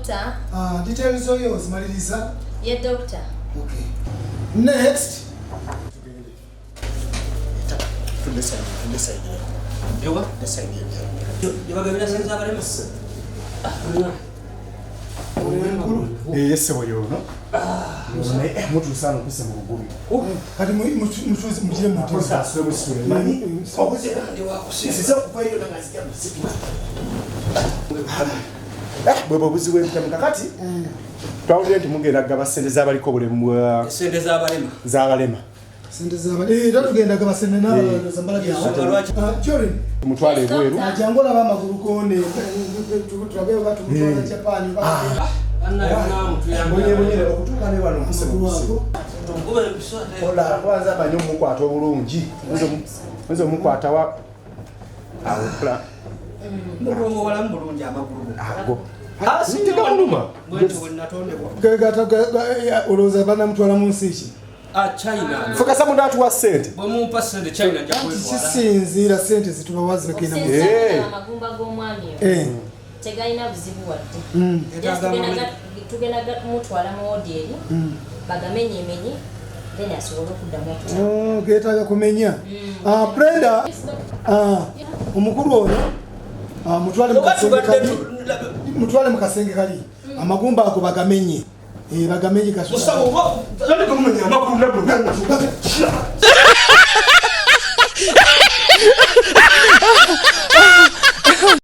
doctor. Details of yours, Marilisa. Yeah, doctor. Okay. Next. From this side. You what? This side. You are going to send somebody else. Yes, so you know. Mutu sana pesa muguru. Kati mchuzi mjile mtu. Sasa sio msuri. Mani. Sasa kwa hiyo nangasikia msiku. Bwebo buziwe mtakati. Twawulira nti mugenda basente z'abaliko bulemu sente z'abalema. Sente z'abalema. Tatugenda basente n'abalala zambala bya. Chori. Mutwale bweru. Ajangola bamaguru kone. Tulabe watu mutwala Japan. Bonye okutuuka ne wano kusema wako. Ola kwanza banyo mukwata obulungi. Nzo mukwata wa awukula. Mulungu wala mulungi amagulu. Ago. Sintika muluma. Gata oloza bana mutwala munsichi. China. Fokasa mundu atuwa sente. Bomumpa sente China nja kwetwala. Sisinzira sente zitubawazi kina mu. Amagumba g'omwami. Tegalina buzibu wadde. Tugenda kumutwala mu wodieri bagamenyemenye then asobole okuddamu getaaga kumenya. Brenda omukulu ono mutwale mu kasenge kali amagumba ago bagamenye bagamenye kaso.